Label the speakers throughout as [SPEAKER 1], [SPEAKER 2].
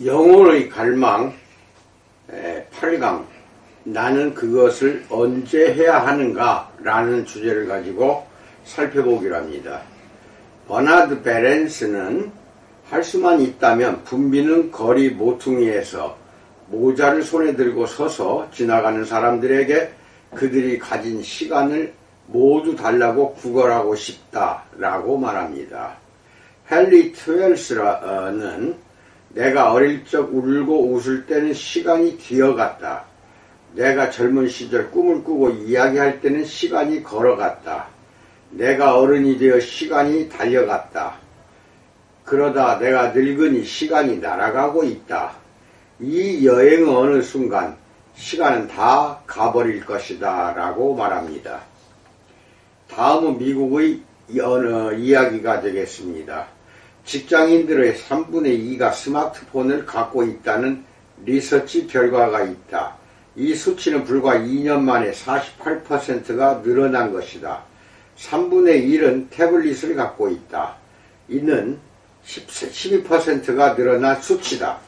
[SPEAKER 1] 영혼의 갈망 8강 나는 그것을 언제 해야 하는가 라는 주제를 가지고 살펴보기로 합니다. 버나드 베렌스는 할 수만 있다면 붐비는 거리 모퉁이에서 모자를 손에 들고 서서 지나가는 사람들에게 그들이 가진 시간을 모두 달라고 구걸하고 싶다라고 말합니다. 헨리 트웰스는 내가 어릴 적 울고 웃을 때는 시간이 기어갔다. 내가 젊은 시절 꿈을 꾸고 이야기할 때는 시간이 걸어갔다. 내가 어른이 되어 시간이 달려갔다. 그러다 내가 늙으니 시간이 날아가고 있다. 이 여행의 어느 순간 시간은 다 가버릴 것이다 라고 말합니다. 다음은 미국의 이야기가 되겠습니다. 직장인들의 3분의 2가 스마트폰을 갖고 있다는 리서치 결과가 있다. 이 수치는 불과 2년 만에 48%가 늘어난 것이다. 3분의 1은 태블릿을 갖고 있다. 이는 12%가 늘어난 수치다.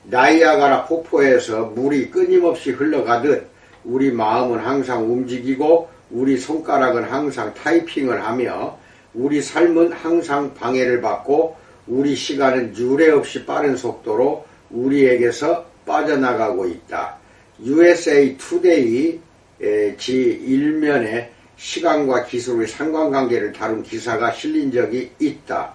[SPEAKER 1] 나이아가라 폭포에서 물이 끊임없이 흘러가듯 우리 마음은 항상 움직이고 우리 손가락은 항상 타이핑을 하며 우리 삶은 항상 방해를 받고 우리 시간은 유례없이 빠른 속도로 우리에게서 빠져나가고 있다. USA Today 지1면에 시간과 기술의 상관관계를 다룬 기사가 실린 적이 있다.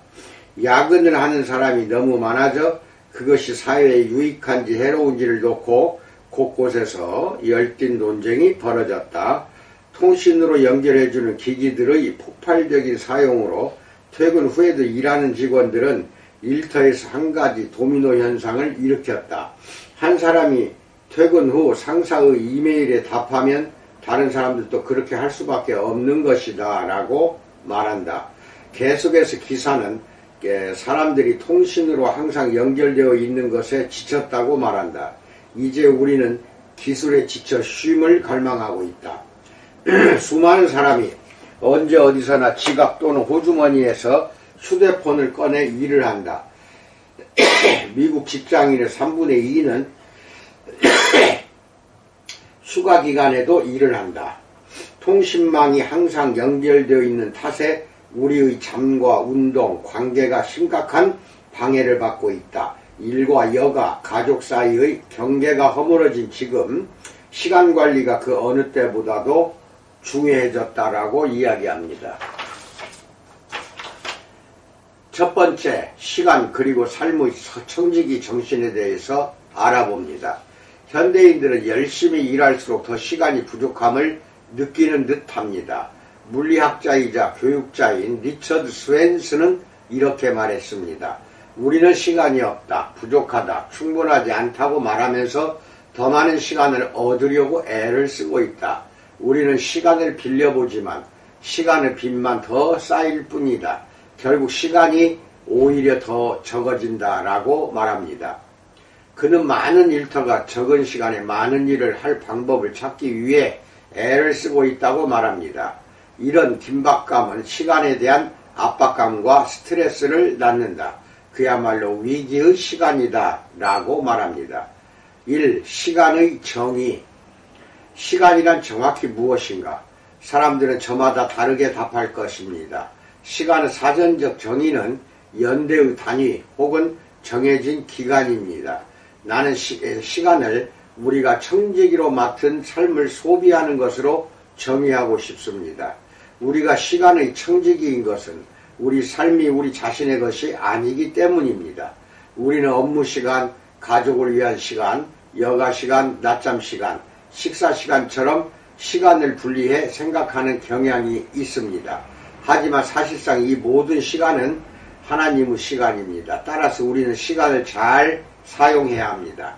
[SPEAKER 1] 야근을 하는 사람이 너무 많아져 그것이 사회에 유익한지 해로운지를 놓고 곳곳에서 열띤 논쟁이 벌어졌다. 통신으로 연결해주는 기기들의 폭발적인 사용으로 퇴근 후에도 일하는 직원들은 일터에서 한 가지 도미노 현상을 일으켰다. 한 사람이 퇴근 후 상사의 이메일에 답하면 다른 사람들도 그렇게 할 수밖에 없는 것이다 라고 말한다. 계속해서 기사는 사람들이 통신으로 항상 연결되어 있는 것에 지쳤다고 말한다. 이제 우리는 기술에 지쳐 쉼을 갈망하고 있다. 수많은 사람이 언제 어디서나 지갑 또는 호주머니에서 휴대폰을 꺼내 일을 한다. 미국 직장인의 3분의 2는 휴가 기간에도 일을 한다. 통신망이 항상 연결되어 있는 탓에 우리의 잠과 운동, 관계가 심각한 방해를 받고 있다. 일과 여가, 가족 사이의 경계가 허물어진 지금 시간관리가 그 어느 때보다도 중요해졌다라고 이야기합니다. 첫 번째, 시간 그리고 삶의 청지기 정신에 대해서 알아봅니다. 현대인들은 열심히 일할수록 더 시간이 부족함을 느끼는 듯합니다. 물리학자이자 교육자인 리처드 스웬스는 이렇게 말했습니다. 우리는 시간이 없다, 부족하다, 충분하지 않다고 말하면서 더 많은 시간을 얻으려고 애를 쓰고 있다. 우리는 시간을 빌려보지만 시간의 빚만 더 쌓일 뿐이다. 결국 시간이 오히려 더 적어진다라고 말합니다. 그는 많은 일터가 적은 시간에 많은 일을 할 방법을 찾기 위해 애를 쓰고 있다고 말합니다. 이런 긴박감은 시간에 대한 압박감과 스트레스를 낳는다. 그야말로 위기의 시간이다 라고 말합니다. 1. 시간의 정의. 시간이란 정확히 무엇인가? 사람들은 저마다 다르게 답할 것입니다. 시간의 사전적 정의는 연대의 단위 혹은 정해진 기간입니다. 나는 시간을 우리가 청지기로 맡은 삶을 소비하는 것으로 정의하고 싶습니다. 우리가 시간의 청지기인 것은 우리 삶이 우리 자신의 것이 아니기 때문입니다. 우리는 업무 시간, 가족을 위한 시간, 여가 시간, 낮잠 시간, 식사 시간처럼 시간을 분리해 생각하는 경향이 있습니다. 하지만 사실상 이 모든 시간은 하나님의 시간입니다. 따라서 우리는 시간을 잘 사용해야 합니다.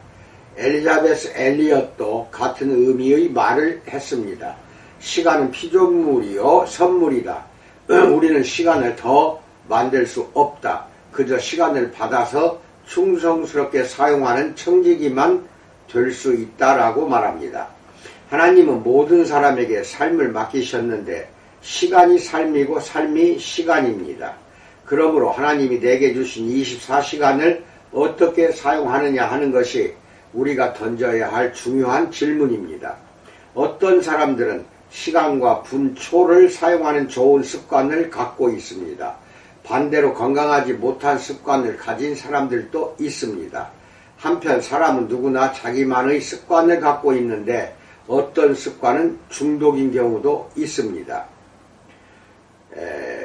[SPEAKER 1] 엘리자베스 엘리엇도 같은 의미의 말을 했습니다. 시간은 피조물이요 선물이다. 우리는 시간을 더 만들 수 없다. 그저 시간을 받아서 충성스럽게 사용하는 청지기만 될 수 있다라고 말합니다. 하나님은 모든 사람에게 삶을 맡기셨는데 시간이 삶이고 삶이 시간입니다. 그러므로 하나님이 내게 주신 24시간을 어떻게 사용하느냐 하는 것이 우리가 던져야 할 중요한 질문입니다. 어떤 사람들은 시간과 분초를 사용하는 좋은 습관을 갖고 있습니다. 반대로 건강하지 못한 습관을 가진 사람들도 있습니다. 한편 사람은 누구나 자기만의 습관을 갖고 있는데 어떤 습관은 중독인 경우도 있습니다.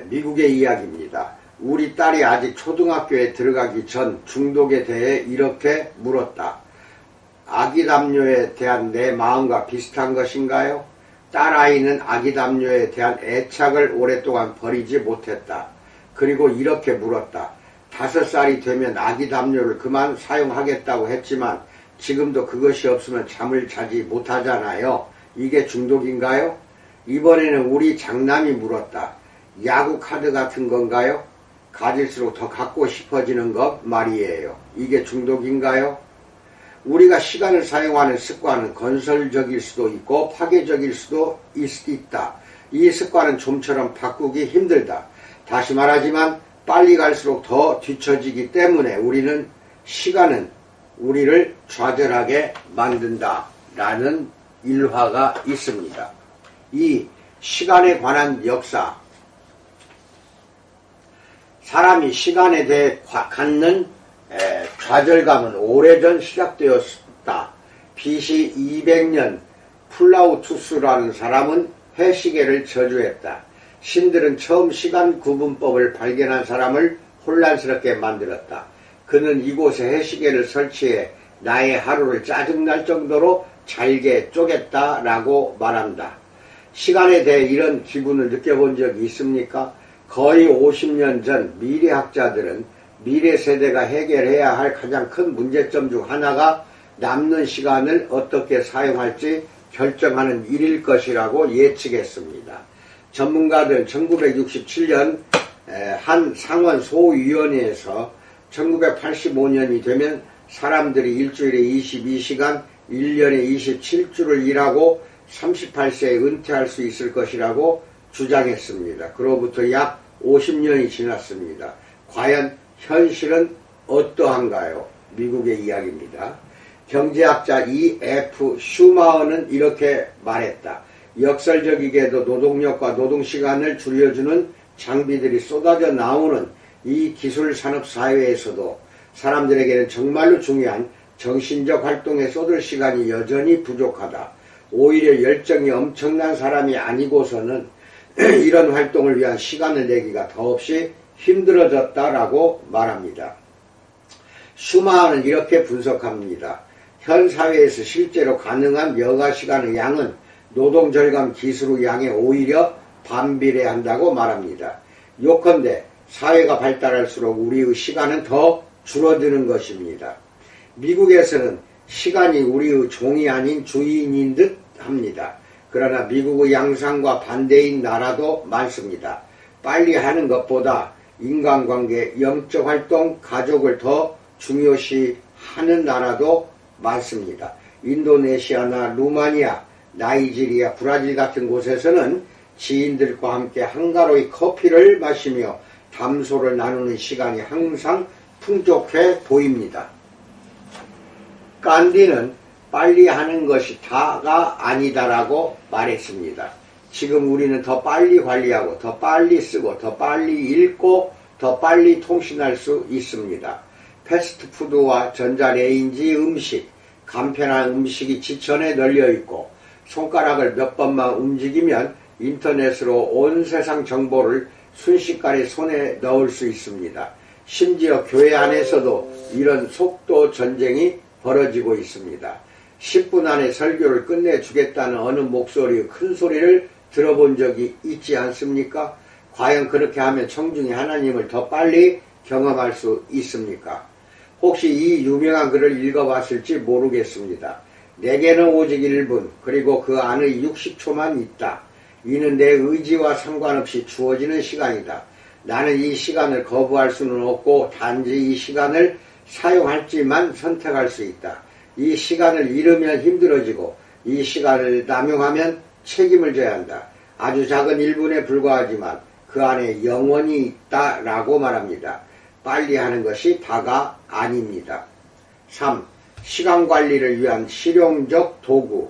[SPEAKER 1] 미국의 이야기입니다. 우리 딸이 아직 초등학교에 들어가기 전 중독에 대해 이렇게 물었다. 아기 담요에 대한 내 마음과 비슷한 것인가요? 딸아이는 아기 담요에 대한 애착을 오랫동안 버리지 못했다. 그리고 이렇게 물었다. 5살이 되면 아기 담요를 그만 사용하겠다고 했지만 지금도 그것이 없으면 잠을 자지 못하잖아요. 이게 중독인가요? 이번에는 우리 장남이 물었다. 야구 카드 같은 건가요? 가질수록 더 갖고 싶어지는 것 말이에요. 이게 중독인가요? 우리가 시간을 사용하는 습관은 건설적일 수도 있고 파괴적일 수도 있다. 이 습관은 좀처럼 바꾸기 힘들다. 다시 말하지만 빨리 갈수록 더 뒤처지기 때문에 시간은 우리를 좌절하게 만든다 라는 일화가 있습니다. 이 시간에 관한 역사, 사람이 시간에 대해 갖는 좌절감은 오래전 시작되었다. BC 200년 플라우투스라는 사람은 해시계를 저주했다. 신들은 처음 시간 구분법을 발견한 사람을 혼란스럽게 만들었다. 그는 이곳에 해시계를 설치해 나의 하루를 짜증날 정도로 잘게 쪼갰다라고 말한다. 시간에 대해 이런 기분을 느껴본 적이 있습니까? 거의 50년 전 미래학자들은 미래 세대가 해결해야 할 가장 큰 문제점 중 하나가 남는 시간을 어떻게 사용할지 결정하는 일일 것이라고 예측했습니다. 전문가들 1967년 한 상원 소위원회에서 1985년이 되면 사람들이 일주일에 22시간, 1년에 27주를 일하고 38세에 은퇴할 수 있을 것이라고 주장했습니다. 그로부터 약 50년이 지났습니다. 과연 현실은 어떠한가요? 미국의 이야기입니다. 경제학자 E.F. 슈마어는 이렇게 말했다. 역설적이게도 노동력과 노동시간을 줄여주는 장비들이 쏟아져 나오는 이 기술산업 사회에서도 사람들에게는 정말로 중요한 정신적 활동에 쏟을 시간이 여전히 부족하다. 오히려 열정이 엄청난 사람이 아니고서는 이런 활동을 위한 시간을 내기가 더없이 힘들어졌다라고 말합니다. 슈마어는 이렇게 분석합니다. 현 사회에서 실제로 가능한 여가 시간의 양은 노동절감 기술의 양에 오히려 반비례한다고 말합니다. 요컨대 사회가 발달할수록 우리의 시간은 더 줄어드는 것입니다. 미국에서는 시간이 우리의 종이 아닌 주인인 듯 합니다. 그러나 미국의 양상과 반대인 나라도 많습니다. 빨리 하는 것보다 인간관계, 영적 활동, 가족을 더 중요시 하는 나라도 많습니다. 인도네시아나 루마니아, 나이지리아, 브라질 같은 곳에서는 지인들과 함께 한가로이 커피를 마시며 담소를 나누는 시간이 항상 풍족해 보입니다. 간디는 빨리 하는 것이 다가 아니다라고 말했습니다. 지금 우리는 더 빨리 관리하고 더 빨리 쓰고 더 빨리 읽고 더 빨리 통신할 수 있습니다. 패스트푸드와 전자레인지 음식, 간편한 음식이 지천에 널려있고 손가락을 몇 번만 움직이면 인터넷으로 온 세상 정보를 순식간에 손에 넣을 수 있습니다. 심지어 교회 안에서도 이런 속도 전쟁이 벌어지고 있습니다. 10분 안에 설교를 끝내주겠다는 어느 목소리의 큰 소리를 들어본 적이 있지 않습니까? 과연 그렇게 하면 청중이 하나님을 더 빨리 경험할 수 있습니까? 혹시 이 유명한 글을 읽어봤을지 모르겠습니다. 내게는 오직 1분 그리고 그 안의 60초만 있다. 이는 내 의지와 상관없이 주어지는 시간이다. 나는 이 시간을 거부할 수는 없고 단지 이 시간을 사용할지만 선택할 수 있다. 이 시간을 잃으면 힘들어지고 이 시간을 남용하면 책임을 져야 한다. 아주 작은 1분에 불과하지만 그 안에 영원히 있다라고 말합니다. 빨리 하는 것이 다가 아닙니다. 3. 시간관리를 위한 실용적 도구.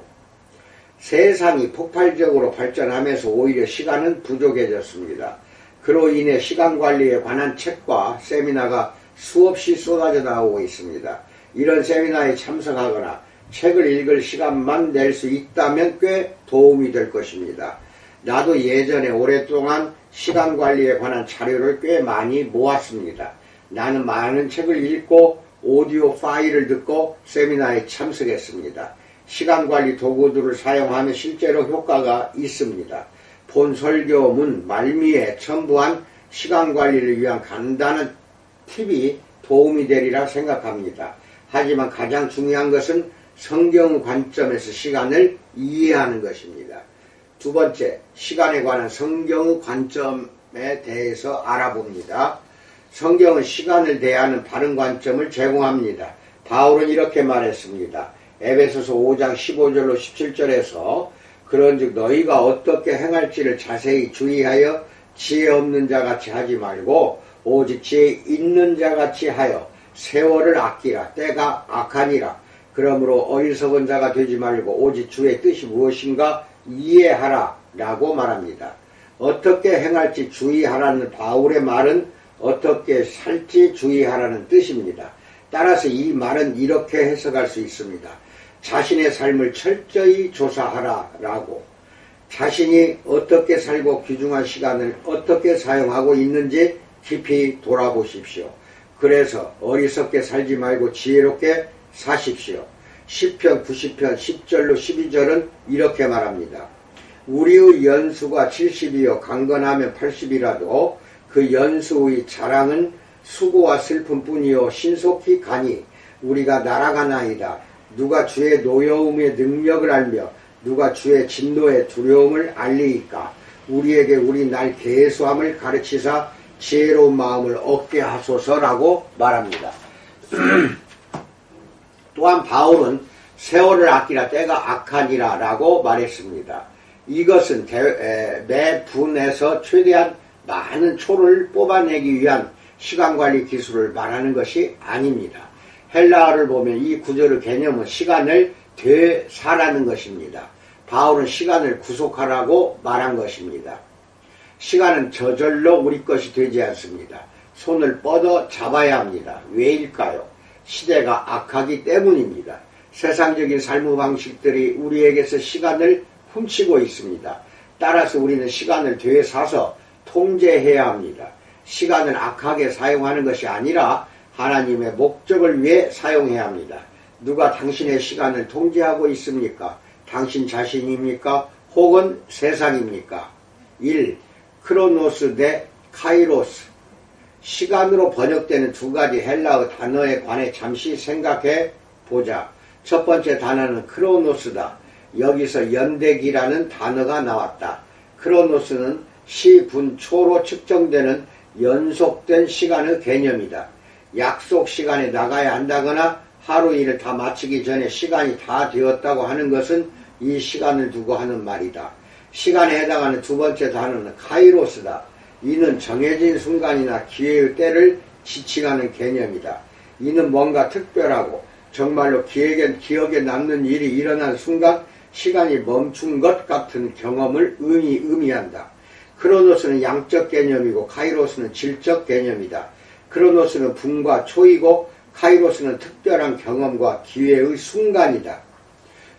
[SPEAKER 1] 세상이 폭발적으로 발전하면서 오히려 시간은 부족해졌습니다. 그로 인해 시간관리에 관한 책과 세미나가 수없이 쏟아져 나오고 있습니다. 이런 세미나에 참석하거나 책을 읽을 시간만 낼 수 있다면 꽤 도움이 될 것입니다. 나도 예전에 오랫동안 시간관리에 관한 자료를 꽤 많이 모았습니다. 나는 많은 책을 읽고 오디오 파일을 듣고 세미나에 참석했습니다. 시간관리 도구들을 사용하면 실제로 효과가 있습니다. 본 설교문 말미에 첨부한 시간관리를 위한 간단한 팁이 도움이 되리라 생각합니다. 하지만 가장 중요한 것은 성경 관점에서 시간을 이해하는 것입니다. 두 번째, 시간에 관한 성경의 관점에 대해서 알아봅니다. 성경은 시간을 대하는 바른 관점을 제공합니다. 바울은 이렇게 말했습니다. 에베소서 5장 15절로 17절에서 그런즉 너희가 어떻게 행할지를 자세히 주의하여 지혜 없는 자같이 하지 말고 오직 지혜 있는 자같이 하여 세월을 아끼라. 때가 악하니라. 그러므로 어리석은 자가 되지 말고 오직 주의 뜻이 무엇인가 이해하라 라고 말합니다. 어떻게 행할지 주의하라는 바울의 말은 어떻게 살지 주의하라는 뜻입니다. 따라서 이 말은 이렇게 해석할 수 있습니다. 자신의 삶을 철저히 조사하라 라고. 자신이 어떻게 살고 귀중한 시간을 어떻게 사용하고 있는지 깊이 돌아보십시오. 그래서 어리석게 살지 말고 지혜롭게 사십시오. 시편 90편 10절로 12절은 이렇게 말합니다. 우리의 연수가 70이요 강건하면 80이라도 그 연수의 자랑은 수고와 슬픔뿐이요 신속히 가니 우리가 날아가나이다. 누가 주의 노여움의 능력을 알며 누가 주의 진노의 두려움을 알리이까. 우리에게 우리 날 계수함을 가르치사 지혜로운 마음을 얻게 하소서라고 말합니다. 또한 바울은 세월을 아끼라 때가 악하니라 라고 말했습니다. 이것은 매 분에서 최대한 많은 초를 뽑아내기 위한 시간관리 기술을 말하는 것이 아닙니다. 헬라어를 보면 이 구절의 개념은 시간을 되사라는 것입니다. 바울은 시간을 구속하라고 말한 것입니다. 시간은 저절로 우리 것이 되지 않습니다. 손을 뻗어 잡아야 합니다. 왜일까요? 시대가 악하기 때문입니다. 세상적인 삶의 방식들이 우리에게서 시간을 훔치고 있습니다. 따라서 우리는 시간을 되사서 통제해야 합니다. 시간을 악하게 사용하는 것이 아니라 하나님의 목적을 위해 사용해야 합니다. 누가 당신의 시간을 통제하고 있습니까? 당신 자신입니까? 혹은 세상입니까? 1. 크로노스 대 카이로스. 시간으로 번역되는 두 가지 헬라어 단어에 관해 잠시 생각해 보자. 첫 번째 단어는 크로노스다. 여기서 연대기라는 단어가 나왔다. 크로노스는 시, 분, 초로 측정되는 연속된 시간의 개념이다. 약속 시간에 나가야 한다거나 하루 일을 다 마치기 전에 시간이 다 되었다고 하는 것은 이 시간을 두고 하는 말이다. 시간에 해당하는 두 번째 단어는 카이로스다. 이는 정해진 순간이나 기회의 때를 지칭하는 개념이다. 이는 뭔가 특별하고 정말로 기억에 남는 일이 일어난 순간 시간이 멈춘 것 같은 경험을 의미한다. 크로노스는 양적 개념이고 카이로스는 질적 개념이다. 크로노스는 분과 초이고 카이로스는 특별한 경험과 기회의 순간이다.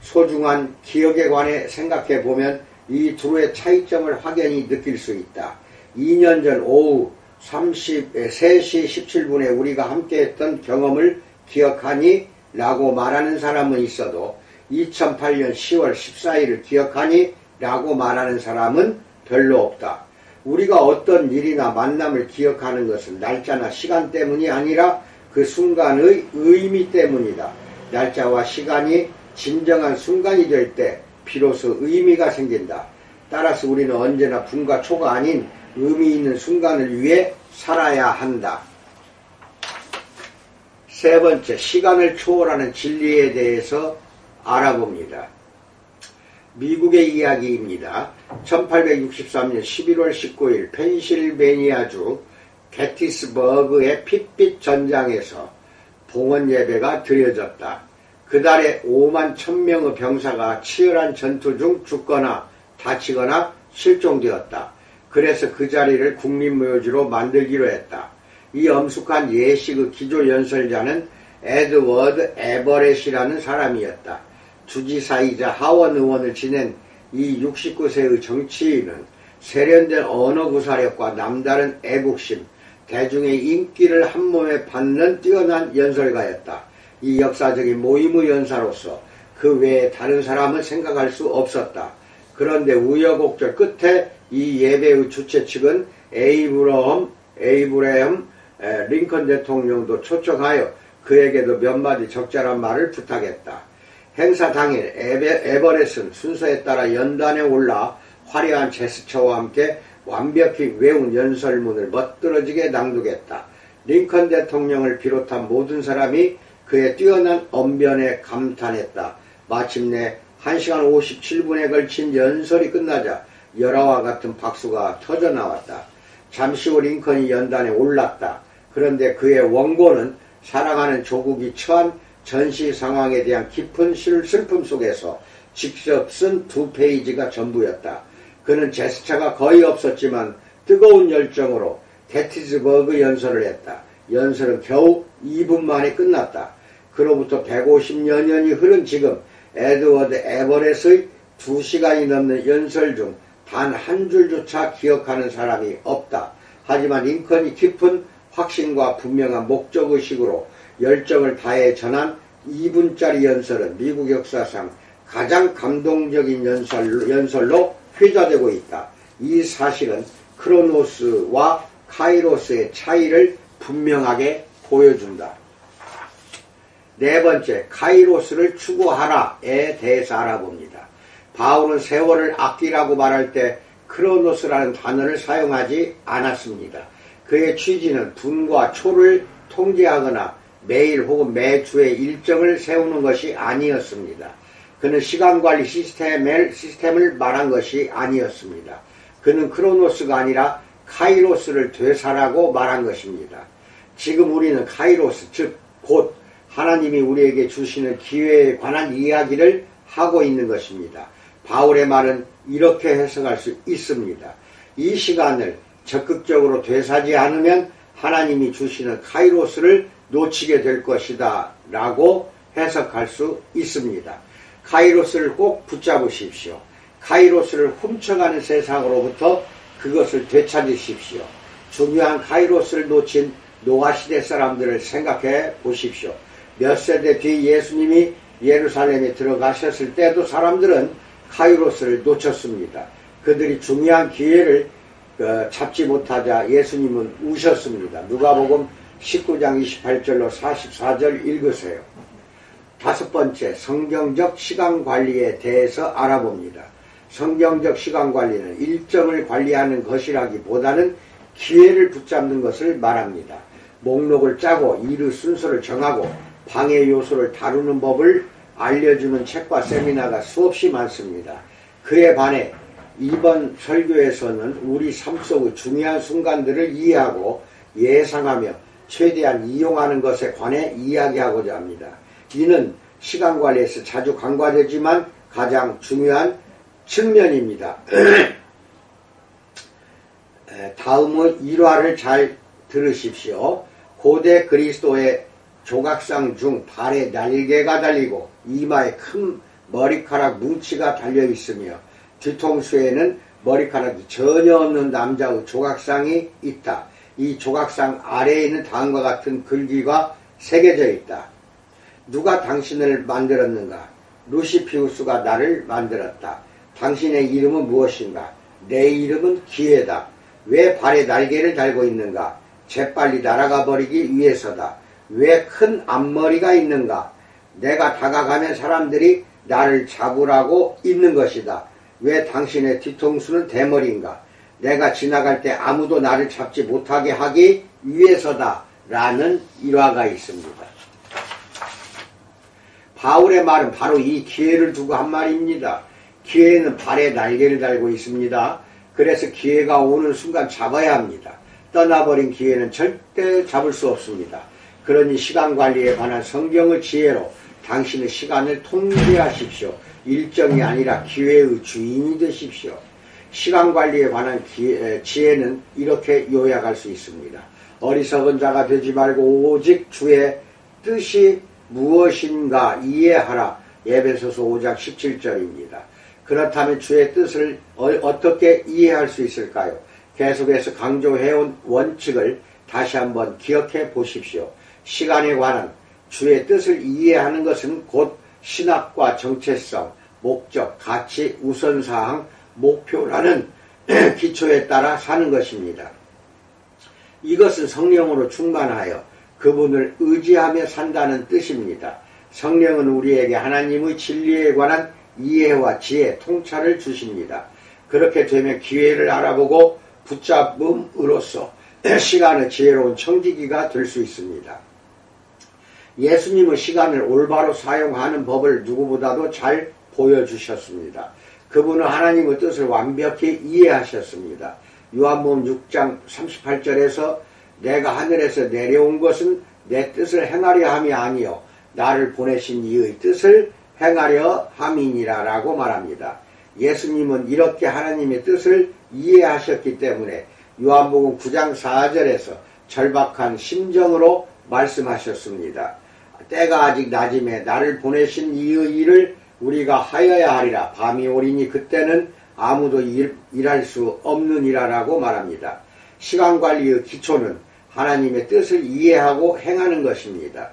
[SPEAKER 1] 소중한 기억에 관해 생각해 보면 이 둘의 차이점을 확연히 느낄 수 있다. 2년 전 오후 3시 17분에 우리가 함께했던 경험을 기억하니? 라고 말하는 사람은 있어도 2008년 10월 14일을 기억하니? 라고 말하는 사람은 별로 없다. 우리가 어떤 일이나 만남을 기억하는 것은 날짜나 시간 때문이 아니라 그 순간의 의미 때문이다. 날짜와 시간이 진정한 순간이 될 때 비로소 의미가 생긴다. 따라서 우리는 언제나 분과 초가 아닌 의미 있는 순간을 위해 살아야 한다. 세 번째, 시간을 초월하는 진리에 대해서 알아봅니다. 미국의 이야기입니다. 1863년 11월 19일 펜실베니아주 게티스버그의 핏빛 전장에서 봉헌 예배가 드려졌다. 그달에 5만 1000명의 병사가 치열한 전투 중 죽거나 다치거나 실종되었다. 그래서 그 자리를 국립묘지로 만들기로 했다. 이 엄숙한 예식의 기조연설자는 에드워드 에버렛이라는 사람이었다. 주지사이자 하원 의원을 지낸 이 69세의 정치인은 세련된 언어 구사력과 남다른 애국심, 대중의 인기를 한몸에 받는 뛰어난 연설가였다. 이 역사적인 모임의 연사로서 그 외에 다른 사람은 생각할 수 없었다. 그런데 우여곡절 끝에 이 예배의 주최 측은 에이브러햄 링컨 대통령도 초청하여 그에게도 몇 마디 적절한 말을 부탁했다. 행사 당일 에버렛은 순서에 따라 연단에 올라 화려한 제스처와 함께 완벽히 외운 연설문을 멋들어지게 낭독했다. 링컨 대통령을 비롯한 모든 사람이 그의 뛰어난 언변에 감탄했다. 마침내 1시간 57분에 걸친 연설이 끝나자 열화와 같은 박수가 터져나왔다. 잠시 후 링컨이 연단에 올랐다. 그런데 그의 원고는 사랑하는 조국이 처한 전시 상황에 대한 깊은 슬픔 속에서 직접 쓴 2페이지가 전부였다. 그는 제스처가 거의 없었지만 뜨거운 열정으로 게티스버그 연설을 했다. 연설은 겨우 2분 만에 끝났다. 그로부터 150여 년이 흐른 지금 에드워드 에버렛의 2시간이 넘는 연설 중 단 한 줄조차 기억하는 사람이 없다. 하지만 링컨이 깊은 확신과 분명한 목적의식으로 열정을 다해 전한 2분짜리 연설은 미국 역사상 가장 감동적인 연설로 회자되고 있다. 이 사실은 크로노스와 카이로스의 차이를 분명하게 보여준다. 네 번째, 카이로스를 추구하라에 대해서 알아봅니다. 바울은 세월을 아끼라고 말할 때 크로노스라는 단어를 사용하지 않았습니다. 그의 취지는 분과 초를 통제하거나 매일 혹은 매주의 일정을 세우는 것이 아니었습니다. 그는 시간관리 시스템을 말한 것이 아니었습니다. 그는 크로노스가 아니라 카이로스를 되살라고 말한 것입니다. 지금 우리는 카이로스, 즉 곧 하나님이 우리에게 주시는 기회에 관한 이야기를 하고 있는 것입니다. 바울의 말은 이렇게 해석할 수 있습니다. 이 시간을 적극적으로 되사지 않으면 하나님이 주시는 카이로스를 놓치게 될 것이다 라고 해석할 수 있습니다. 카이로스를 꼭 붙잡으십시오. 카이로스를 훔쳐가는 세상으로부터 그것을 되찾으십시오. 중요한 카이로스를 놓친 노아시대 사람들을 생각해 보십시오. 몇 세대 뒤 예수님이 예루살렘에 들어가셨을 때도 사람들은 카이로스를 놓쳤습니다. 그들이 중요한 기회를 잡지 못하자 예수님은 우셨습니다. 누가복음 19장 28절로 44절 읽으세요. 다섯 번째, 성경적 시간관리에 대해서 알아봅니다. 성경적 시간관리는 일정을 관리하는 것이라기보다는 기회를 붙잡는 것을 말합니다. 목록을 짜고 일의 순서를 정하고 방해 요소를 다루는 법을 알려주는 책과 세미나가 수없이 많습니다. 그에 반해 이번 설교에서는 우리 삶 속의 중요한 순간들을 이해하고 예상하며 최대한 이용하는 것에 관해 이야기하고자 합니다. 이는 시간관리에서 자주 간과되지만 가장 중요한 측면입니다. 다음의 일화를 잘 들으십시오. 고대 그리스도의 조각상 중 발에 날개가 달리고 이마에 큰 머리카락 뭉치가 달려 있으며 뒤통수에는 머리카락이 전혀 없는 남자의 조각상이 있다. 이 조각상 아래에 있는 다음과 같은 글귀가 새겨져 있다. 누가 당신을 만들었는가? 루시피우스가 나를 만들었다. 당신의 이름은 무엇인가? 내 이름은 기회다. 왜 발에 날개를 달고 있는가? 재빨리 날아가 버리기 위해서다. 왜 큰 앞머리가 있는가? 내가 다가가면 사람들이 나를 잡으라고 있는 것이다. 왜 당신의 뒤통수는 대머리인가? 내가 지나갈 때 아무도 나를 잡지 못하게 하기 위해서다. 라는 일화가 있습니다. 바울의 말은 바로 이 기회를 두고 한 말입니다. 기회는 발에 날개를 달고 있습니다. 그래서 기회가 오는 순간 잡아야 합니다. 떠나버린 기회는 절대 잡을 수 없습니다. 그러니 시간관리에 관한 성경의 지혜로 당신의 시간을 통제하십시오. 일정이 아니라 기회의 주인이 되십시오. 시간관리에 관한 지혜는 이렇게 요약할 수 있습니다. 어리석은 자가 되지 말고 오직 주의 뜻이 무엇인가 이해하라. 에베소서 5장 17절입니다. 그렇다면 주의 뜻을 어떻게 이해할 수 있을까요? 계속해서 강조해온 원칙을 다시 한번 기억해 보십시오. 시간에 관한 주의 뜻을 이해하는 것은 곧 신학과 정체성, 목적, 가치, 우선사항, 목표라는 기초에 따라 사는 것입니다. 이것은 성령으로 충만하여 그분을 의지하며 산다는 뜻입니다. 성령은 우리에게 하나님의 진리에 관한 이해와 지혜, 통찰을 주십니다. 그렇게 되면 기회를 알아보고 붙잡음으로써 시간의 지혜로운 청지기가 될 수 있습니다. 예수님은 시간을 올바로 사용하는 법을 누구보다도 잘 보여주셨습니다. 그분은 하나님의 뜻을 완벽히 이해하셨습니다. 요한복음 6장 38절에서 내가 하늘에서 내려온 것은 내 뜻을 행하려 함이 아니요 나를 보내신 이의 뜻을 행하려 함이니라 라고 말합니다. 예수님은 이렇게 하나님의 뜻을 이해하셨기 때문에 요한복음 9장 4절에서 절박한 심정으로 말씀하셨습니다. 때가 아직 낮음에 나를 보내신 이의 일을 우리가 하여야 하리라. 밤이 오리니 그때는 아무도 일할 수 없느니라 라고 말합니다. 시간관리의 기초는 하나님의 뜻을 이해하고 행하는 것입니다.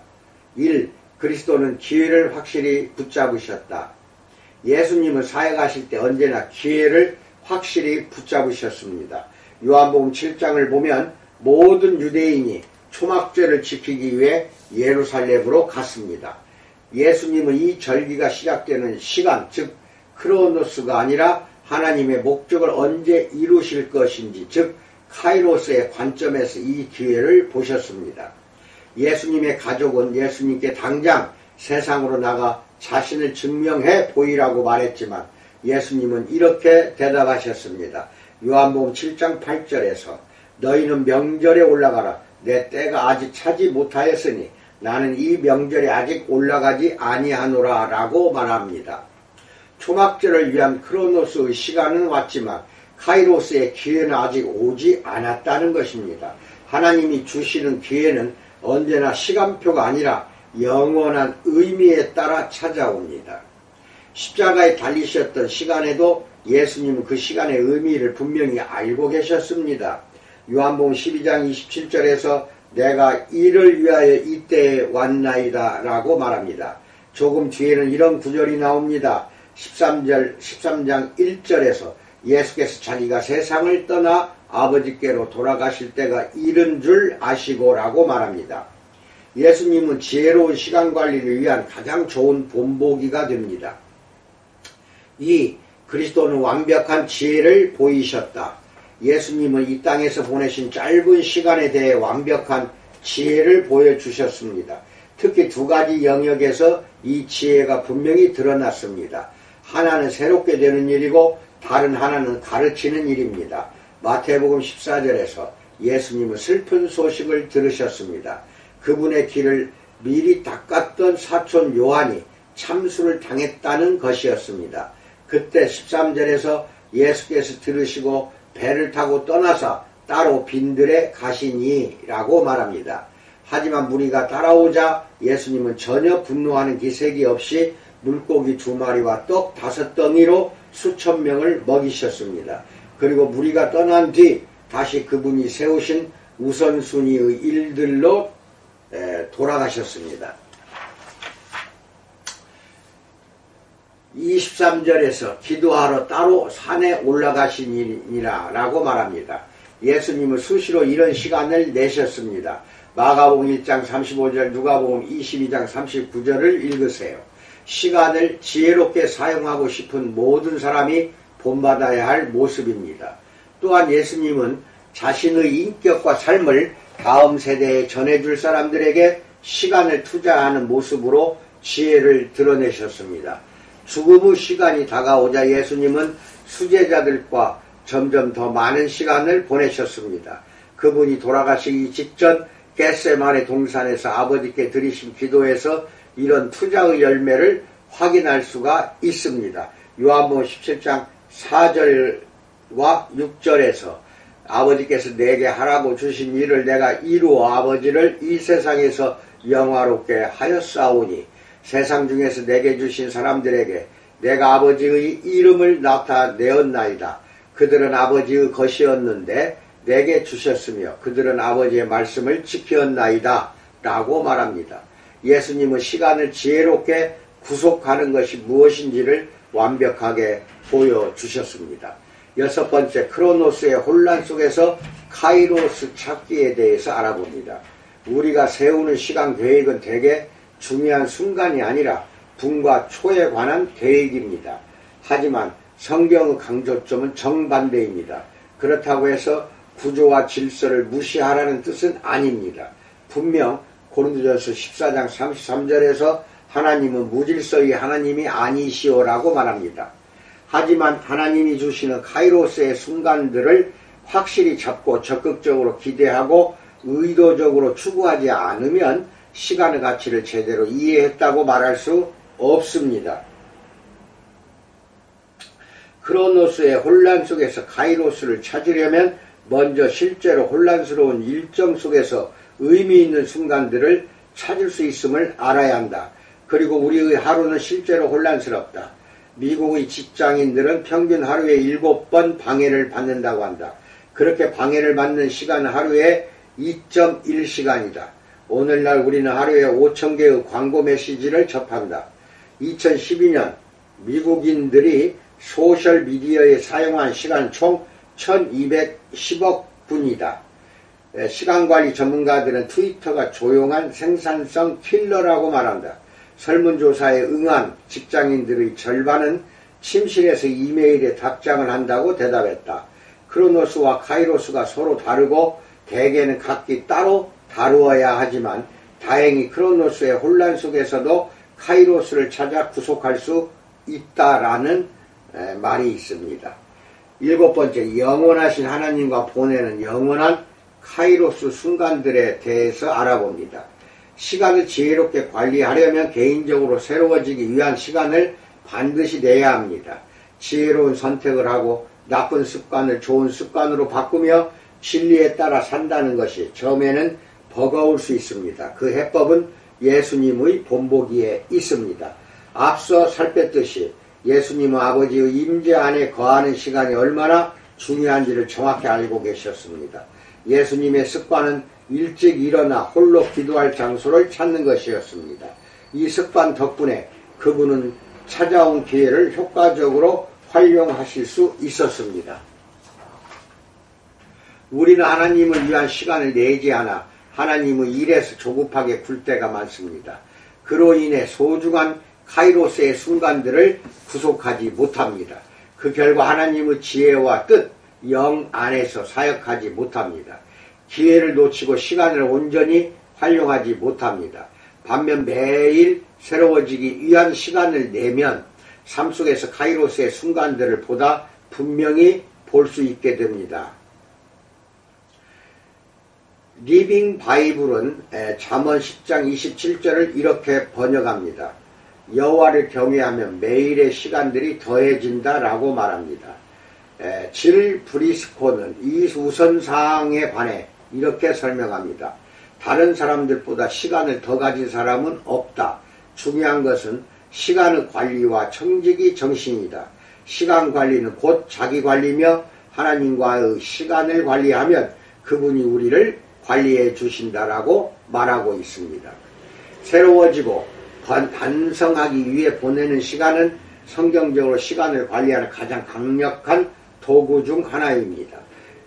[SPEAKER 1] 1. 그리스도는 기회를 확실히 붙잡으셨다. 예수님은 사역하실 때 언제나 기회를 확실히 붙잡으셨습니다. 요한복음 7장을 보면 모든 유대인이 초막절을 지키기 위해 예루살렘으로 갔습니다. 예수님은 이 절기가 시작되는 시간, 즉 크로노스가 아니라 하나님의 목적을 언제 이루실 것인지, 즉 카이로스의 관점에서 이 기회를 보셨습니다. 예수님의 가족은 예수님께 당장 세상으로 나가 자신을 증명해 보이라고 말했지만 예수님은 이렇게 대답하셨습니다. 요한복음 7장 8절에서 너희는 명절에 올라가라. 내 때가 아직 차지 못하였으니 나는 이 명절에 아직 올라가지 아니하노라 라고 말합니다. 초막절을 위한 크로노스의 시간은 왔지만 카이로스의 기회는 아직 오지 않았다는 것입니다. 하나님이 주시는 기회는 언제나 시간표가 아니라 영원한 의미에 따라 찾아옵니다. 십자가에 달리셨던 시간에도 예수님은 그 시간의 의미를 분명히 알고 계셨습니다. 요한복음 12장 27절에서 내가 이를 위하여 이때에 왔나이다 라고 말합니다. 조금 뒤에는 이런 구절이 나옵니다. 13장 1절에서 예수께서 자기가 세상을 떠나 아버지께로 돌아가실 때가 이른 줄 아시고 라고 말합니다. 예수님은 지혜로운 시간관리를 위한 가장 좋은 본보기가 됩니다. 2. 그리스도는 완벽한 지혜를 보이셨다. 예수님은 이 땅에서 보내신 짧은 시간에 대해 완벽한 지혜를 보여주셨습니다. 특히 두 가지 영역에서 이 지혜가 분명히 드러났습니다. 하나는 새롭게 되는 일이고 다른 하나는 가르치는 일입니다. 마태복음 14절에서 예수님은 슬픈 소식을 들으셨습니다. 그분의 길을 미리 닦았던 사촌 요한이 참수를 당했다는 것이었습니다. 그때 13절에서 예수께서 들으시고 배를 타고 떠나서 따로 빈들에 가시니 라고 말합니다. 하지만 무리가 따라오자 예수님은 전혀 분노하는 기색이 없이 물고기 2마리와 떡 5덩이로 수천 명을 먹이셨습니다. 그리고 무리가 떠난 뒤 다시 그분이 세우신 우선순위의 일들로 돌아가셨습니다. 23절에서 기도하러 따로 산에 올라가시니라 라고 말합니다. 예수님은 수시로 이런 시간을 내셨습니다. 마가복음 1장 35절, 누가복음 22장 39절을 읽으세요. 시간을 지혜롭게 사용하고 싶은 모든 사람이 본받아야 할 모습입니다. 또한 예수님은 자신의 인격과 삶을 다음 세대에 전해줄 사람들에게 시간을 투자하는 모습으로 지혜를 드러내셨습니다. 죽음의 시간이 다가오자 예수님은 수제자들과 점점 더 많은 시간을 보내셨습니다. 그분이 돌아가시기 직전 겟세마네 동산에서 아버지께 드리신 기도에서 이런 투자의 열매를 확인할 수가 있습니다. 요한복음 17장 4절과 6절에서 아버지께서 내게 하라고 주신 일을 내가 이루어 아버지를 이 세상에서 영화롭게 하였사오니 세상 중에서 내게 주신 사람들에게 내가 아버지의 이름을 나타내었나이다. 그들은 아버지의 것이었는데 내게 주셨으며 그들은 아버지의 말씀을 지켰나이다 라고 말합니다. 예수님은 시간을 지혜롭게 구속하는 것이 무엇인지를 완벽하게 보여주셨습니다. 여섯 번째, 크로노스의 혼란 속에서 카이로스 찾기에 대해서 알아봅니다. 우리가 세우는 시간 계획은 대개 중요한 순간이 아니라 분과 초에 관한 계획입니다. 하지만 성경의 강조점은 정반대입니다. 그렇다고 해서 구조와 질서를 무시하라는 뜻은 아닙니다. 분명 고린도전서 14장 33절에서 하나님은 무질서의 하나님이 아니시오라고 말합니다. 하지만 하나님이 주시는 카이로스의 순간들을 확실히 잡고 적극적으로 기대하고 의도적으로 추구하지 않으면 시간의 가치를 제대로 이해했다고 말할 수 없습니다. 크로노스의 혼란 속에서 카이로스를 찾으려면 먼저 실제로 혼란스러운 일정 속에서 의미 있는 순간들을 찾을 수 있음을 알아야 한다. 그리고 우리의 하루는 실제로 혼란스럽다. 미국의 직장인들은 평균 하루에 7번 방해를 받는다고 한다. 그렇게 방해를 받는 시간은 하루에 2.1시간이다. 오늘날 우리는 하루에 5,000개의 광고 메시지를 접한다. 2012년 미국인들이 소셜미디어에 사용한 시간 총 1210억 분이다. 시간관리 전문가들은 트위터가 조용한 생산성 킬러라고 말한다. 설문조사에 응한 직장인들의 절반은 침실에서 이메일에 답장을 한다고 대답했다. 크로노스와 카이로스가 서로 다르고 대개는 각기 따로 다루어야 하지만 다행히 크로노스의 혼란 속에서도 카이로스를 찾아 구속할 수 있다라는 말이 있습니다. 일곱 번째, 영원하신 하나님과 보내는 영원한 카이로스 순간들에 대해서 알아봅니다. 시간을 지혜롭게 관리하려면 개인적으로 새로워지기 위한 시간을 반드시 내야 합니다. 지혜로운 선택을 하고 나쁜 습관을 좋은 습관으로 바꾸며 진리에 따라 산다는 것이 처음에는 버거울 수 있습니다. 그 해법은 예수님의 본보기에 있습니다. 앞서 살폈듯이 예수님은 아버지의 임재 안에 거하는 시간이 얼마나 중요한지를 정확히 알고 계셨습니다. 예수님의 습관은 일찍 일어나 홀로 기도할 장소를 찾는 것이었습니다. 이 습관 덕분에 그분은 찾아온 기회를 효과적으로 활용하실 수 있었습니다. 우리는 하나님을 위한 시간을 내지 않아 하나님의 일에서 조급하게 굴 때가 많습니다. 그로 인해 소중한 카이로스의 순간들을 구속하지 못합니다. 그 결과 하나님의 지혜와 뜻, 영 안에서 사역하지 못합니다. 기회를 놓치고 시간을 온전히 활용하지 못합니다. 반면 매일 새로워지기 위한 시간을 내면 삶 속에서 카이로스의 순간들을 보다 분명히 볼 수 있게 됩니다. 리빙 바이블은 잠언 10장 27절을 이렇게 번역합니다. 여호와를 경외하면 매일의 시간들이 더해진다 라고 말합니다. 질 브리스코는 이 우선사항에 관해 이렇게 설명합니다. 다른 사람들보다 시간을 더 가진 사람은 없다. 중요한 것은 시간의 관리와 청지기 정신이다. 시간 관리는 곧 자기 관리며 하나님과의 시간을 관리하면 그분이 우리를 관리해 주신다라고 말하고 있습니다. 새로워지고 반성하기 위해 보내는 시간은 성경적으로 시간을 관리하는 가장 강력한 도구 중 하나입니다.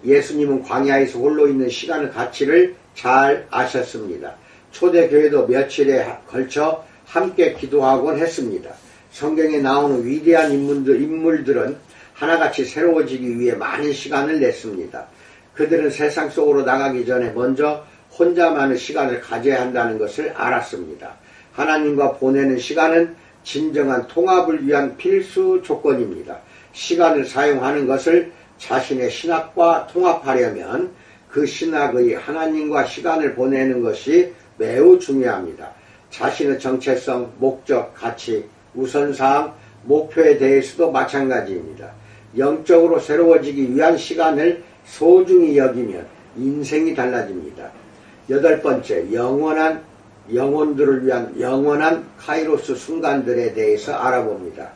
[SPEAKER 1] 예수님은 광야에서 홀로 있는 시간의 가치를 잘 아셨습니다. 초대교회도 며칠에 걸쳐 함께 기도하곤 했습니다. 성경에 나오는 위대한 인물들은 하나같이 새로워지기 위해 많은 시간을 냈습니다. 그들은 세상 속으로 나가기 전에 먼저 혼자만의 시간을 가져야 한다는 것을 알았습니다. 하나님과 보내는 시간은 진정한 통합을 위한 필수 조건입니다. 시간을 사용하는 것을 자신의 신학과 통합하려면 그 신학의 하나님과 시간을 보내는 것이 매우 중요합니다. 자신의 정체성, 목적, 가치, 우선사항, 목표에 대해서도 마찬가지입니다. 영적으로 새로워지기 위한 시간을 소중히 여기면 인생이 달라집니다. 8번째, 영혼들을 위한 영원한 카이로스 순간들에 대해서 알아봅니다.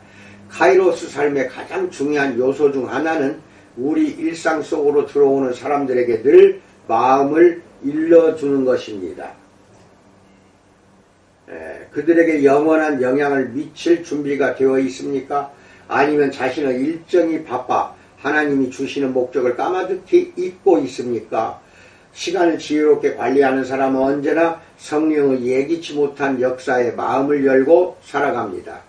[SPEAKER 1] 카이로스 삶의 가장 중요한 요소 중 하나는 우리 일상 속으로 들어오는 사람들에게 늘 마음을 일러주는 것입니다. 그들에게 영원한 영향을 미칠 준비가 되어 있습니까? 아니면 자신의 일정이 바빠 하나님이 주시는 목적을 까마득히 잊고 있습니까? 시간을 지혜롭게 관리하는 사람은 언제나 성령의 예기치 못한 역사에 마음을 열고 살아갑니다.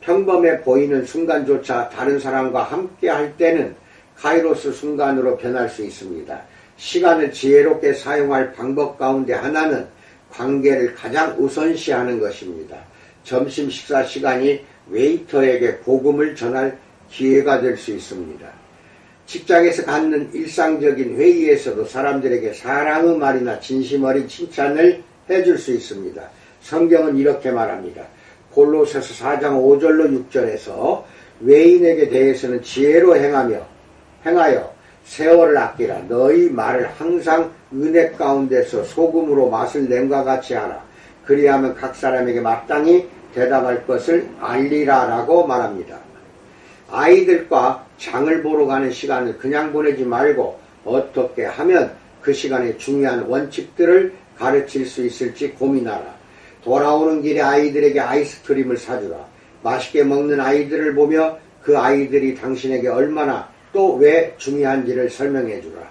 [SPEAKER 1] 평범해 보이는 순간조차 다른 사람과 함께 할 때는 카이로스 순간으로 변할 수 있습니다. 시간을 지혜롭게 사용할 방법 가운데 하나는 관계를 가장 우선시하는 것입니다. 점심 식사 시간이 웨이터에게 복음을 전할 기회가 될 수 있습니다. 직장에서 갖는 일상적인 회의에서도 사람들에게 사랑의 말이나 진심 어린 칭찬을 해줄 수 있습니다. 성경은 이렇게 말합니다. 골로새서 4장 5절로 6절에서 외인에게 대해서는 지혜로 행하여 세월을 아끼라. 너희 말을 항상 은혜 가운데서 소금으로 맛을 낸과 같이 하라. 그리하면 각 사람에게 마땅히 대답할 것을 알리라 라고 말합니다. 아이들과 장을 보러 가는 시간을 그냥 보내지 말고 어떻게 하면 그 시간에 중요한 원칙들을 가르칠 수 있을지 고민하라. 돌아오는 길에 아이들에게 아이스크림을 사주라. 맛있게 먹는 아이들을 보며 그 아이들이 당신에게 얼마나 또 왜 중요한지를 설명해 주라.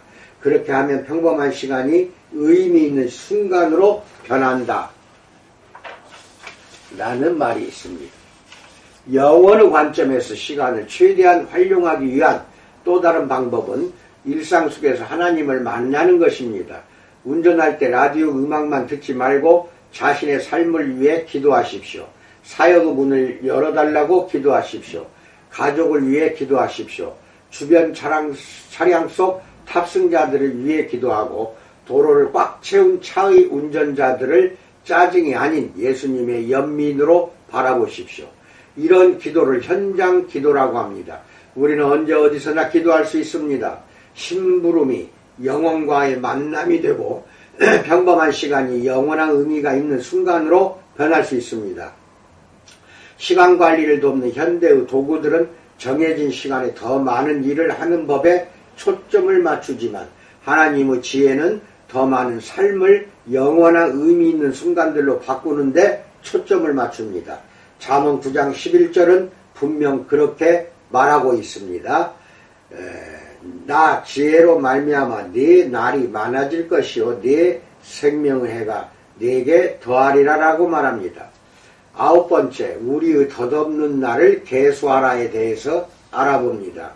[SPEAKER 1] 그렇게 하면 평범한 시간이 의미 있는 순간으로 변한다. 라는 말이 있습니다. 영혼의 관점에서 시간을 최대한 활용하기 위한 또 다른 방법은 일상 속에서 하나님을 만나는 것입니다. 운전할 때 라디오 음악만 듣지 말고 자신의 삶을 위해 기도하십시오. 사역의 문을 열어달라고 기도하십시오. 가족을 위해 기도하십시오. 주변 차량 속 탑승자들을 위해 기도하고 도로를 꽉 채운 차의 운전자들을 짜증이 아닌 예수님의 연민으로 바라보십시오. 이런 기도를 현장 기도라고 합니다. 우리는 언제 어디서나 기도할 수 있습니다. 심부름이 영혼과의 만남이 되고 평범한 시간이 영원한 의미가 있는 순간으로 변할 수 있습니다. 시간 관리를 돕는 현대의 도구들은 정해진 시간에 더 많은 일을 하는 법에 초점을 맞추지만 하나님의 지혜는 더 많은 삶을 영원한 의미 있는 순간들로 바꾸는데 초점을 맞춥니다. 잠언 9장 11절은 분명 그렇게 말하고 있습니다. 나 지혜로 말미암아 네 날이 많아질 것이요 네 생명의 해가 네게 더하리라 라고 말합니다. 9번째, 우리의 덧없는 날을 계수하라에 대해서 알아봅니다.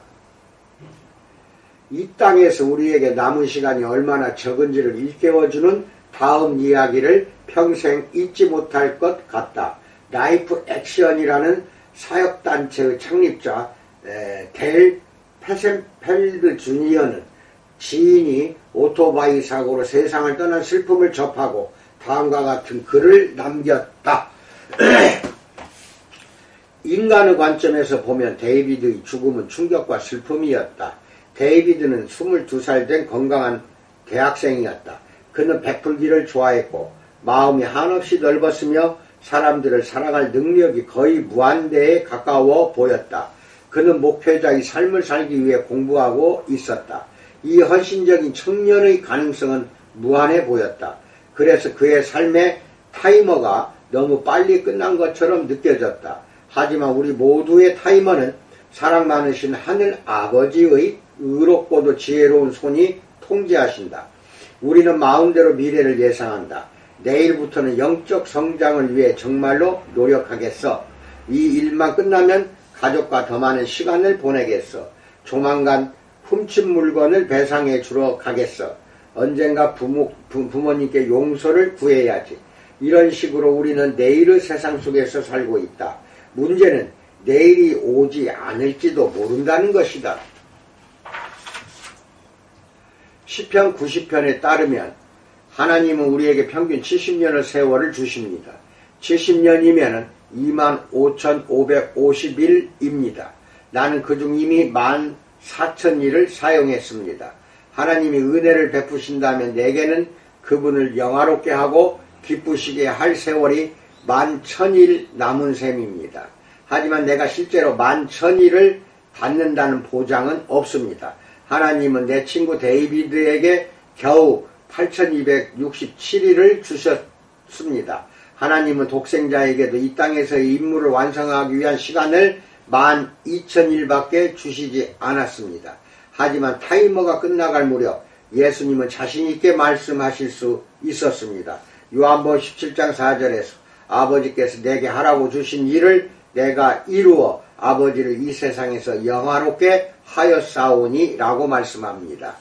[SPEAKER 1] 이 땅에서 우리에게 남은 시간이 얼마나 적은지를 일깨워주는 다음 이야기를 평생 잊지 못할 것 같다. 라이프 액션이라는 사역단체의 창립자 델 페센펠드 주니어는 지인이 오토바이 사고로 세상을 떠난 슬픔을 접하고 다음과 같은 글을 남겼다. 인간의 관점에서 보면 데이비드의 죽음은 충격과 슬픔이었다. 데이비드는 22살 된 건강한 대학생이었다. 그는 베풀기를 좋아했고 마음이 한없이 넓었으며 사람들을 사랑할 능력이 거의 무한대에 가까워 보였다. 그는 목회자의 삶을 살기 위해 공부하고 있었다. 이 헌신적인 청년의 가능성은 무한해 보였다. 그래서 그의 삶의 타이머가 너무 빨리 끝난 것처럼 느껴졌다. 하지만 우리 모두의 타이머는 사랑 많으신 하늘 아버지의 의롭고도 지혜로운 손이 통제하신다. 우리는 마음대로 미래를 예상한다. 내일부터는 영적 성장을 위해 정말로 노력하겠어. 이 일만 끝나면 가족과 더 많은 시간을 보내겠어. 조만간 훔친 물건을 배상해 주러 가겠어. 언젠가 부모님께 용서를 구해야지. 이런 식으로 우리는 내일의 세상 속에서 살고 있다. 문제는 내일이 오지 않을지도 모른다는 것이다. 시편 90편에 따르면 하나님은 우리에게 평균 70년의 세월을 주십니다. 70년이면 25,550일입니다. 나는 그중 이미 14,000일을 사용했습니다. 하나님이 은혜를 베푸신다면 내게는 그분을 영화롭게 하고 기쁘시게 할 세월이 11,000일 남은 셈입니다. 하지만 내가 실제로 11,000일을 받는다는 보장은 없습니다. 하나님은 내 친구 데이비드에게 겨우 8,267일을 주셨습니다. 하나님은 독생자에게도 이 땅에서의 임무를 완성하기 위한 시간을 12,000일밖에 주시지 않았습니다. 하지만 타이머가 끝나갈 무렵 예수님은 자신있게 말씀하실 수 있었습니다. 요한복음 17장 4절에서 아버지께서 내게 하라고 주신 일을 내가 이루어 아버지를 이 세상에서 영화롭게 하였사오니 라고 말씀합니다.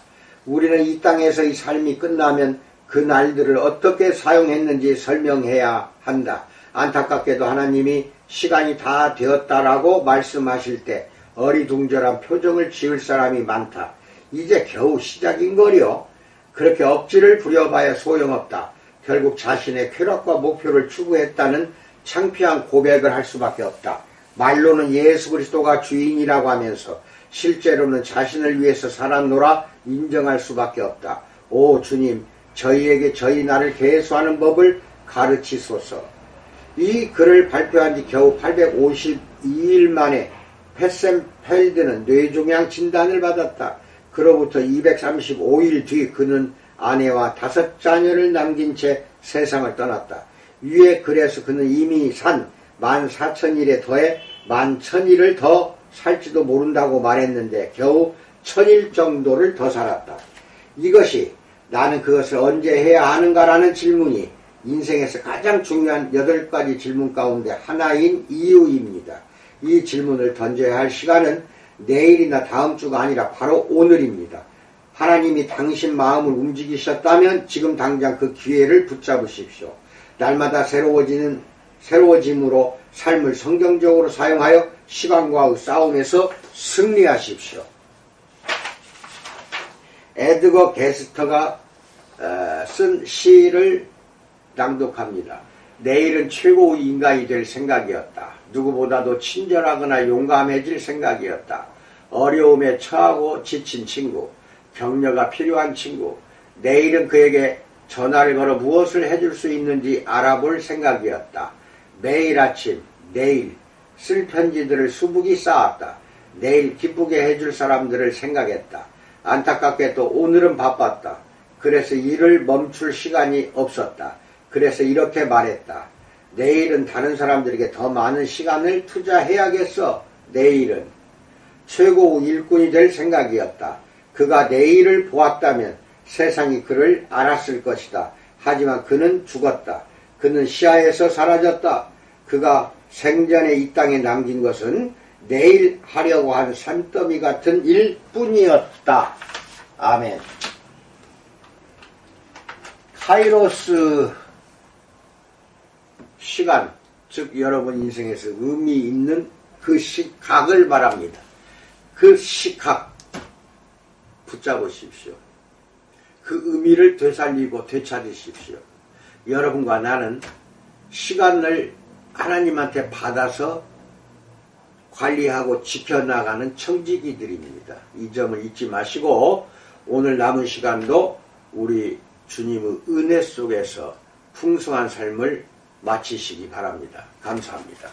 [SPEAKER 1] 우리는 이 땅에서의 삶이 끝나면 그 날들을 어떻게 사용했는지 설명해야 한다. 안타깝게도 하나님이 시간이 다 되었다라고 말씀하실 때 어리둥절한 표정을 지을 사람이 많다. 이제 겨우 시작인거리요. 그렇게 억지를 부려봐야 소용없다. 결국 자신의 쾌락과 목표를 추구했다는 창피한 고백을 할 수밖에 없다. 말로는 예수 그리스도가 주인이라고 하면서 실제로는 자신을 위해서 살았노라 인정할 수밖에 없다. 오 주님, 저희에게 저희 나를 계수하는 법을 가르치소서. 이 글을 발표한 지 겨우 852일 만에 패센펠드는 뇌종양 진단을 받았다. 그로부터 235일 뒤 그는 아내와 5자녀를 남긴 채 세상을 떠났다. 위에 글에서 그는 이미 산 14,000일에 더해 11,000일을 더 살지도 모른다고 말했는데 겨우 1,000일 정도를 더 살았다. 이것이 나는 그것을 언제 해야 하는가라는 질문이 인생에서 가장 중요한 8가지 질문 가운데 하나인 이유입니다. 이 질문을 던져야 할 시간은 내일이나 다음 주가 아니라 바로 오늘입니다. 하나님이 당신 마음을 움직이셨다면 지금 당장 그 기회를 붙잡으십시오. 날마다 새로워짐으로 삶을 성경적으로 사용하여 시간과의 싸움에서 승리하십시오. 에드거 게스터가 쓴 시를 낭독합니다. 내일은 최고의 인간이 될 생각이었다. 누구보다도 친절하거나 용감해질 생각이었다. 어려움에 처하고 지친 친구, 격려가 필요한 친구, 내일은 그에게 전화를 걸어 무엇을 해줄 수 있는지 알아볼 생각이었다. 매일 아침, 내일 쓸 편지들을 수북이 쌓았다. 내일 기쁘게 해줄 사람들을 생각했다. 안타깝게도 오늘은 바빴다. 그래서 일을 멈출 시간이 없었다. 그래서 이렇게 말했다. 내일은 다른 사람들에게 더 많은 시간을 투자해야겠어. 내일은 최고 일꾼이 될 생각이었다. 그가 내일을 보았다면 세상이 그를 알았을 것이다. 하지만 그는 죽었다. 그는 시야에서 사라졌다. 그가 생전에 이 땅에 남긴 것은 내일 하려고 한 산더미 같은 일뿐이었다. 아멘. 카이로스 시간, 즉 여러분 인생에서 의미 있는 그 시각을 말합니다. 그 시각 붙잡으십시오. 그 의미를 되살리고 되찾으십시오. 여러분과 나는 시간을 하나님한테 받아서 관리하고 지켜나가는 청지기들입니다. 이 점을 잊지 마시고 오늘 남은 시간도 우리 주님의 은혜 속에서 풍성한 삶을 마치시기 바랍니다. 감사합니다.